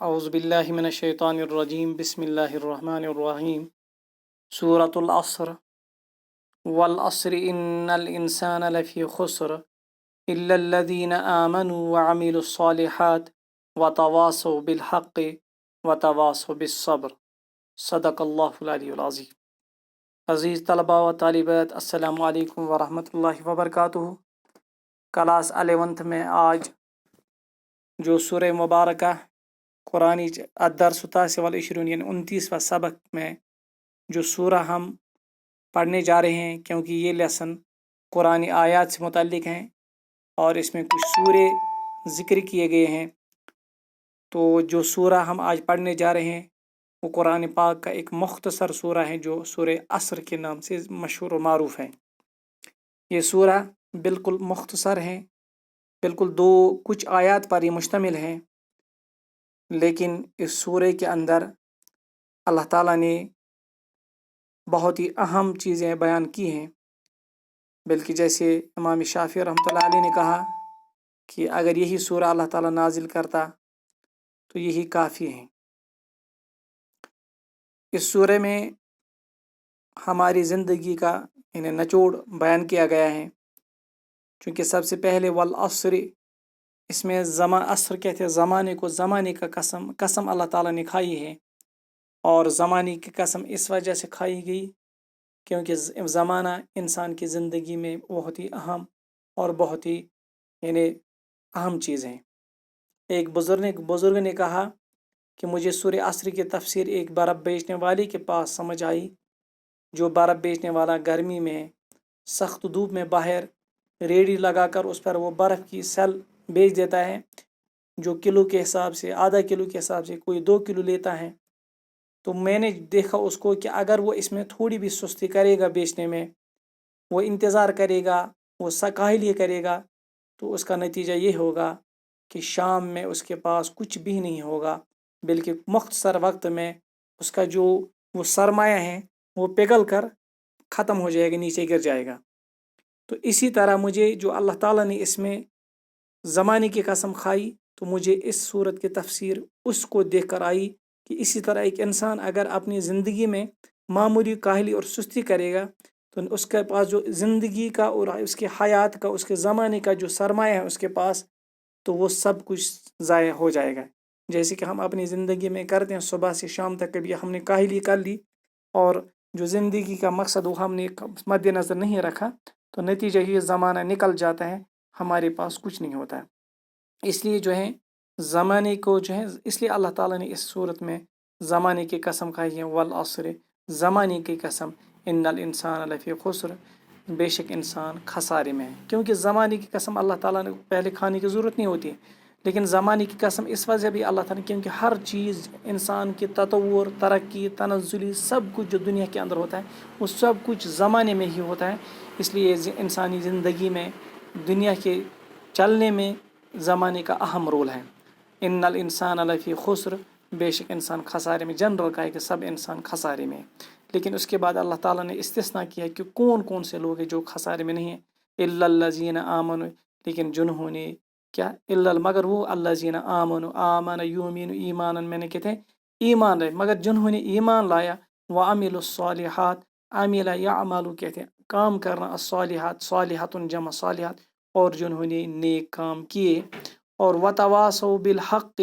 اعوذ باللہ من الشیطان الرجیم بسم اللہ الرحمن الرحیم سورۃ العصر والعصر ان الانسان لفی خسر الا الذین آمنوا وعملوا الصالحات وتواصوا بالحق وتواصوا بالصبر صدق اللہ العلی العظیم۔ عزیز طلباء و طالبات، السلام علیکم ورحمۃ اللہ وبرکاتہ۔ کلاس 11 میں آج جو سورہ مبارکہ قرآن الدرس التاسع والعشرون یعنی 29واں سبق میں جو سورہ ہم پڑھنے جا رہے ہیں، کیونکہ یہ لیسن قرآن آیات سے متعلق ہیں اور اس میں کچھ سورے ذکر کیے گئے ہیں، تو جو سورہ ہم آج پڑھنے جا رہے ہیں وہ قرآن پاک کا ایک مختصر سورہ ہے جو سورہ عصر کے نام سے مشہور و معروف ہے۔ یہ سورہ بالکل مختصر ہے، بالکل کچھ آیات پر یہ مشتمل ہے، لیکن اس سورے کے اندر اللہ تعالیٰ نے بہت ہی اہم چیزیں بیان کی ہیں، بلکہ جیسے امام شافعی رحمۃ اللہ علیہ نے کہا کہ اگر یہی سورہ اللہ تعالیٰ نازل کرتا تو یہی کافی ہیں۔ اس سورے میں ہماری زندگی کا یعنی نچوڑ بیان کیا گیا ہے، چونکہ سب سے پہلے والعصر، اس میں عصر کہتے ہیں زمانے کا قسم اللہ تعالیٰ نے کھائی ہے، اور زمانے کی قسم اس وجہ سے کھائی گئی کیونکہ زمانہ انسان کی زندگی میں بہت ہی اہم اور بہت ہی یعنی اہم چیز ہے۔ ایک بزرگ نے کہا کہ مجھے سورہ عصر کی تفسیر ایک برف بیچنے والے کے پاس سمجھ آئی، جو برف بیچنے والا گرمی میں سخت دھوپ میں باہر ریڑھی لگا کر اس پر وہ برف کی سیل بیچ دیتا ہے، جو کلو کے حساب سے آدھا کلو کے حساب سے کوئی 2 کلو لیتا ہے۔ تو میں نے دیکھا اس کو کہ اگر وہ اس میں تھوڑی بھی سستی کرے گا بیچنے میں، وہ انتظار کرے گا، وہ کاہلی کرے گا، تو اس کا نتیجہ یہ ہوگا کہ شام میں اس کے پاس کچھ بھی نہیں ہوگا، بلکہ مختصر وقت میں اس کا جو وہ سرمایہ ہے وہ پگھل کر ختم ہو جائے گا، نیچے گر جائے گا۔ تو اسی طرح مجھے جو اللہ تعالیٰ نے اس میں زمانے کی قسم کھائی، تو مجھے اس صورت کی تفسیر اس کو دیکھ کر آئی کہ اسی طرح ایک انسان اگر اپنی زندگی میں معمولی کاہلی اور سستی کرے گا تو اس کے پاس جو زندگی کا اور اس کے حیات کا، اس کے زمانے کا جو سرمایہ ہے اس کے پاس، تو وہ سب کچھ ضائع ہو جائے گا۔ جیسے کہ ہم اپنی زندگی میں کرتے ہیں، صبح سے شام تک کبھی ہم نے کاہلی کر لی اور جو زندگی کا مقصد وہ ہم نے مد نظر نہیں رکھا، تو نتیجہ یہ زمانہ نکل جاتا ہے، ہمارے پاس کچھ نہیں ہوتا ہے۔ اس لیے جو ہے زمانے کو جو ہے، اس لیے اللہ تعالیٰ نے اس صورت میں زمانے کی قسم کھائی ہے، والعصر، زمانے کی قسم، ان الانسان لفی خسر، بے شک انسان خسارے میں ہے۔ کیونکہ زمانے کی قسم اللہ تعالیٰ نے پہلے کھانے کی ضرورت نہیں ہوتی، لیکن زمانے کی قسم اس وجہ بھی اللہ تعالیٰ نے، کیونکہ ہر چیز انسان کی تطور، ترقی، تنزلی، سب کچھ جو دنیا کے اندر ہوتا ہے وہ سب کچھ زمانے میں ہی ہوتا ہے۔ اس لیے انسانی زندگی میں، دنیا کے چلنے میں زمانے کا اہم رول ہے۔ ان الانسان لفی خسر، بے شک انسان خسارے میں، جنرل کا ہے کہ سب انسان خسارے میں، لیکن اس کے بعد اللہ تعالیٰ نے استثناء کیا کہ کون کون سے لوگ ہیں جو خسارے میں نہیں ہیں۔ الا الذین آمنوا، لیکن جنہوں نے کیا، مگر وہ الذین آمنوا، آمن یؤمن ایمان، میں نے کہتے ہیں ایمان لائے، مگر جنہوں نے ایمان لایا، وعملوا الصالحات، عمل یعمل کہتے ہیں کام کرنا، الصالحات، صالحات جمع صالحات، اور جنہوں نے نیک کام کیے، اور وتواصوا بالحق،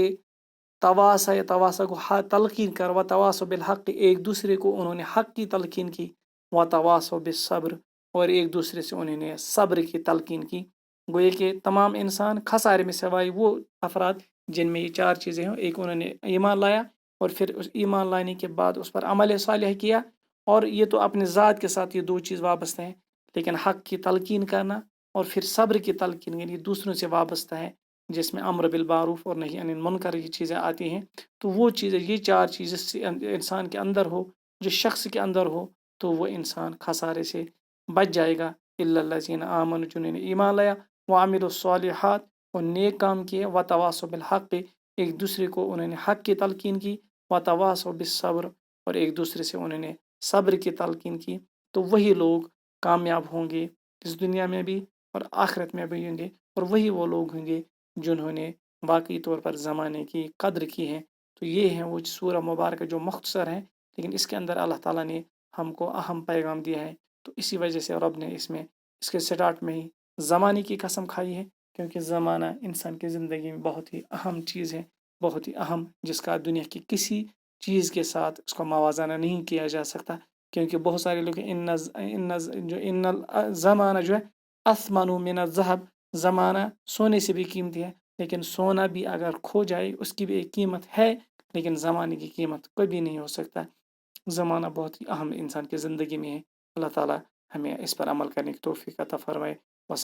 تواصا کو تلقین کر، وتواصوا بالحق، ایک دوسرے کو انہوں نے حق کی تلقین کی، وتواصوا بالصبر، اور ایک دوسرے سے انہوں نے صبر کی تلقین کی۔ گویا کہ تمام انسان خسارے میں سوائے وہ افراد جن میں یہ 4 چیزیں ہیں، ایک انہوں نے ایمان لایا، اور پھر اس ایمان لانے کے بعد اس پر عمل صالح کیا، اور یہ تو اپنے ذات کے ساتھ یہ 2 چیز وابستہ ہیں، لیکن حق کی تلقین کرنا اور پھر صبر کی تلقین کرنا یہ دوسروں سے وابستہ ہے، جس میں امر بالمعروف اور نہی عن المنکر یہ چیزیں آتی ہیں۔ تو وہ چیزیں، یہ 4 چیزیں انسان کے اندر ہو، جو شخص کے اندر ہو، تو وہ انسان خسارے سے بچ جائے گا۔ الا الذین آمنوا، جنہوں نے ایمان لایا، وعملوا الصالحات، اور نیک کام کیے، وتواصوا بالحق، ایک دوسرے کو انہوں نے حق کی تلقین کی، وتواصوا بالصبر، اور ایک دوسرے سے انہوں نے صبر کی تلقین کی، تو وہی لوگ کامیاب ہوں گے اس دنیا میں بھی اور آخرت میں بھی ہوں گے، اور وہی وہ لوگ ہوں گے جنہوں نے واقعی طور پر زمانے کی قدر کی ہے۔ تو یہ ہیں وہ سورہ مبارکہ جو مختصر ہیں، لیکن اس کے اندر اللہ تعالیٰ نے ہم کو اہم پیغام دیا ہے۔ تو اسی وجہ سے رب نے اس کے سٹارٹ میں ہی زمانے کی قسم کھائی ہے، کیونکہ زمانہ انسان کی زندگی میں بہت ہی اہم چیز ہے، بہت ہی اہم، جس کا دنیا کی کسی چیز کے ساتھ اس کو موازنہ نہیں کیا جا سکتا۔ کیونکہ بہت سارے لوگ ان زمانہ جو ہے اثمن من الذهب، زمانہ سونے سے بھی قیمتی ہے، لیکن سونا بھی اگر کھو جائے اس کی بھی ایک قیمت ہے، لیکن زمانے کی قیمت کبھی نہیں ہو سکتا۔ زمانہ بہت ہی اہم انسان کی زندگی میں ہے۔ اللہ تعالیٰ ہمیں اس پر عمل کرنے کی توفیق عطا فرمائے۔